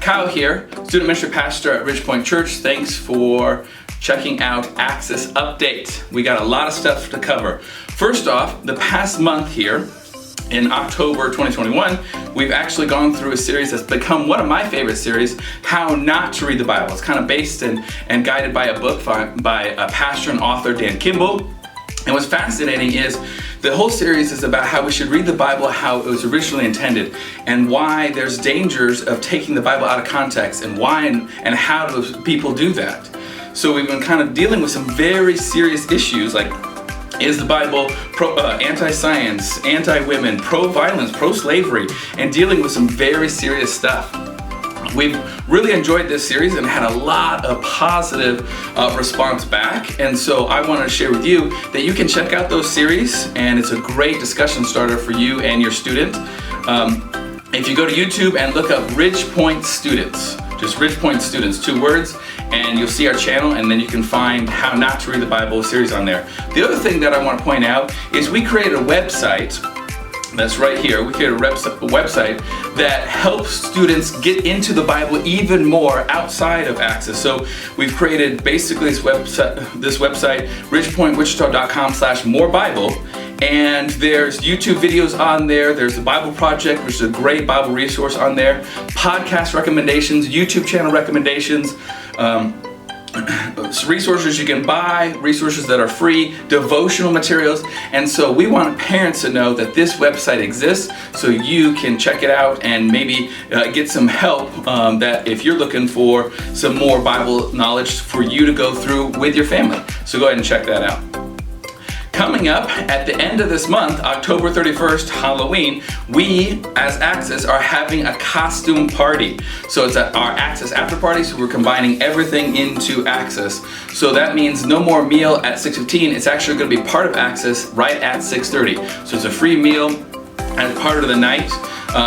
Kyle here, student ministry pastor at Ridgepoint Church. Thanks for checking out Access Update. We got a lot of stuff to cover. First off, the past month here, in October 2021, we've actually gone through a series that's become one of my favorite series, How Not to Read the Bible. It's kind of based and guided by a book by a pastor and author, Dan Kimball. And what's fascinating is the whole series is about how we should read the Bible how it was originally intended, and why there's dangers of taking the Bible out of context, and why and how do people do that. So we've been kind of dealing with some very serious issues like, is the Bible anti-science, anti-women, pro-violence, pro-slavery, and dealing with some very serious stuff. We've really enjoyed this series and had a lot of positive response back, and so I wanted to share with you that you can check out those series, and it's a great discussion starter for you and your student. If you go to YouTube and look up Ridgepoint Students, just Ridgepoint Students, 2 words, and you'll see our channel, and then you can find How Not to Read the Bible series on there. The other thing that I want to point out is we created a website that's right here. We created a website that helps students get into the Bible even more outside of Access. So we've created basically this website, ridgepointwichita.com/morebible. And there's YouTube videos on there. There's the Bible Project, which is a great Bible resource on there. Podcast recommendations, YouTube channel recommendations, resources you can buy, resources that are free, devotional materials. And so we want parents to know that this website exists so you can check it out and maybe get some help that if you're looking for some more Bible knowledge for you to go through with your family. So go ahead and check that out. Coming up at the end of this month, October 31st, Halloween, we as Access are having a costume party. So it's at our Access after party, so we're combining everything into Access. So that means no more meal at 6:15. It's actually going to be part of Access right at 6:30. So it's a free meal as part of the night.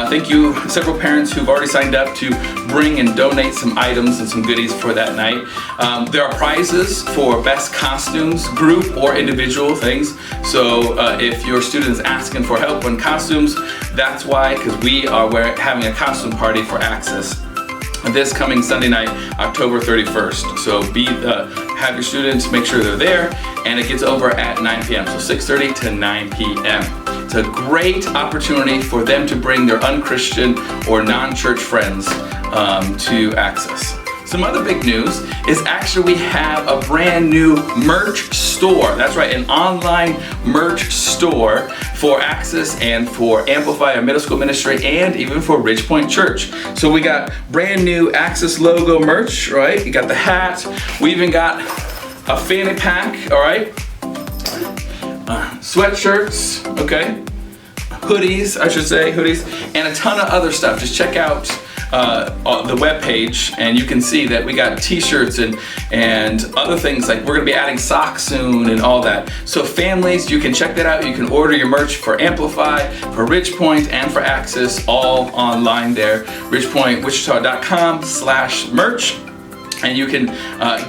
Thank you, several parents who've already signed up to bring and donate some items and some goodies for that night. There are prizes for best costumes, group or individual things. So if your student is asking for help on costumes, that's why, because we are having a costume party for Access this coming Sunday night, October 31st. So have your students make sure they're there, and it gets over at 9 p.m. So 6:30 to 9 p.m. It's a great opportunity for them to bring their unchristian or non-church friends to Access. Some other big news is actually we have a brand new merch store. That's right, an online merch store for Access and for Amplify, our middle school ministry, and even for Ridgepoint Church. So we got brand new Access logo merch, right? You got the hat. We even got a fanny pack, all right? Sweatshirts, okay? Hoodies, and a ton of other stuff. Just check out the webpage, and you can see that we got t-shirts and other things, like we're gonna be adding socks soon and all that. So families, you can check that out. You can order your merch for Amplify, for Ridgepoint, and for Access, all online there. ridgepointwichita.com/merch, and you can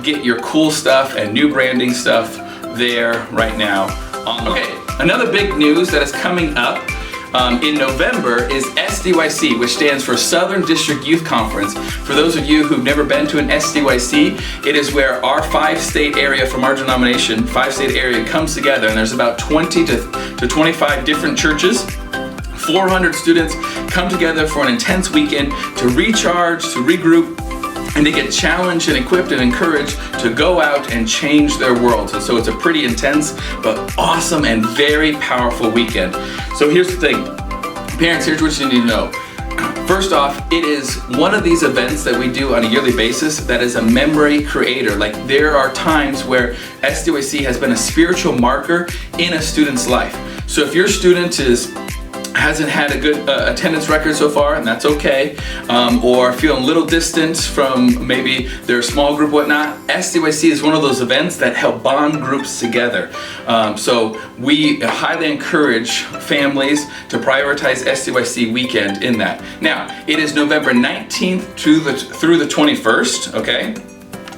get your cool stuff and new branding stuff there right now. Okay, another big news that is coming up in November is S.D.Y.C, which stands for Southern District Youth Conference. For those of you who've never been to an S.D.Y.C, it is where our 5-state area from our denomination, 5-state area, comes together, and there's about 20 to 25 different churches. 400 students come together for an intense weekend to recharge, to regroup, and to get challenged and equipped and encouraged to go out and change their worlds. And so it's a pretty intense but awesome and very powerful weekend. So here's the thing, parents, here's what you need to know. First off, it is one of these events that we do on a yearly basis that is a memory creator. Like, there are times where S.D.Y.C has been a spiritual marker in a student's life. So if your student hasn't had a good attendance record so far, and that's okay, or feeling a little distant from maybe their small group, whatnot, S.D.Y.C is one of those events that help bond groups together. So we highly encourage families to prioritize S.D.Y.C weekend in that. Now, it is November 19th through the 21st, okay?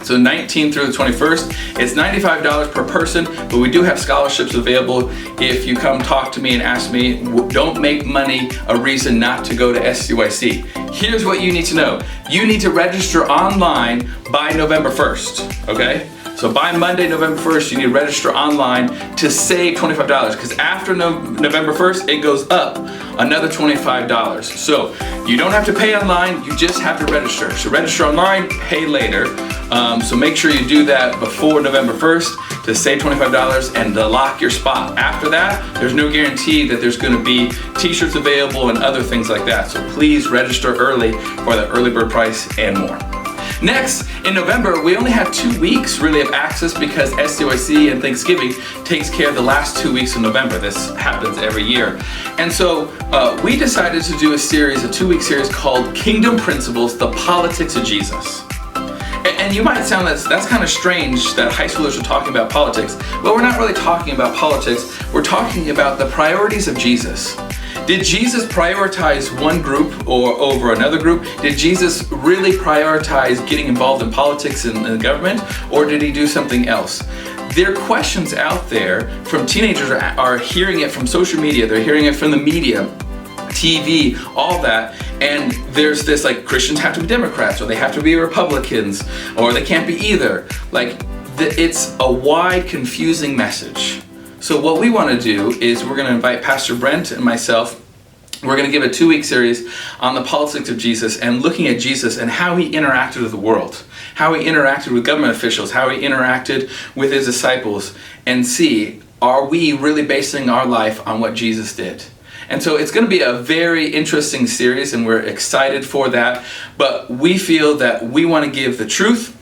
So 19th through the 21st, it's $95 per person, but we do have scholarships available. If you come talk to me and ask me, don't make money a reason not to go to S.D.Y.C. Here's what you need to know. You need to register online by November 1st, okay? So by Monday, November 1st, you need to register online to save $25, because after November 1st, it goes up another $25. So you don't have to pay online, you just have to register. So register online, pay later. So make sure you do that before November 1st to save $25 and to lock your spot. After that, there's no guarantee that there's going to be t-shirts available and other things like that. So please register early for the early bird price and more. Next, in November, we only have 2 weeks really of access because S.D.Y.C and Thanksgiving takes care of the last 2 weeks of November. This happens every year. And so we decided to do a 2-week series called Kingdom Principles, The Politics of Jesus. And you might sound that's kind of strange that high schoolers are talking about politics, but we're not really talking about politics. We're talking about the priorities of Jesus. Did Jesus prioritize one group or over another group? Did Jesus really prioritize getting involved in politics and the government, or did he do something else? There are questions out there from teenagers are hearing it from social media, they're hearing it from the media, TV, all that, and there's this like Christians have to be Democrats, or they have to be Republicans, or they can't be either. It's a wide, confusing message. So what we want to do is we're going to invite Pastor Brent and myself. We're going to give a 2-week series on the politics of Jesus and looking at Jesus and how he interacted with the world, how he interacted with government officials, how he interacted with his disciples, and see, are we really basing our life on what Jesus did? And so it's going to be a very interesting series, and we're excited for that. But we feel that we want to give the truth.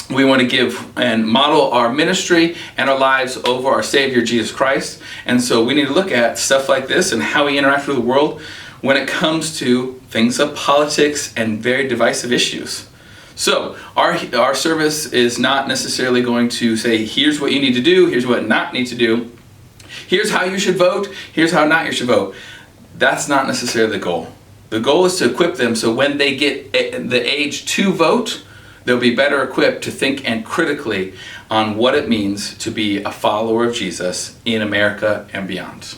We want to give and model our ministry and our lives over our Savior, Jesus Christ. And so we need to look at stuff like this and how we interact with the world when it comes to things of politics and very divisive issues. So our service is not necessarily going to say, here's what you need to do, here's what not need to do, here's how you should vote, here's how not you should vote. That's not necessarily the goal. The goal is to equip them so when they get the age to vote, they'll be better equipped to think and critically on what it means to be a follower of Jesus in America and beyond.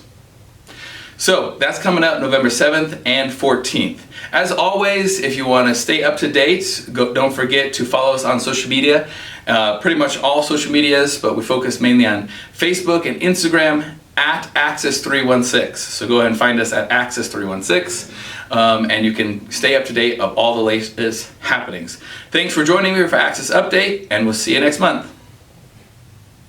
So that's coming up November 7th and 14th. As always, if you want to stay up to date, don't forget to follow us on social media. Pretty much all social medias, but we focus mainly on Facebook and Instagram at Access 316. So go ahead and find us at Access 316. And you can stay up to date of all the latest happenings. Thanks for joining me for Access Update, and we'll see you next month.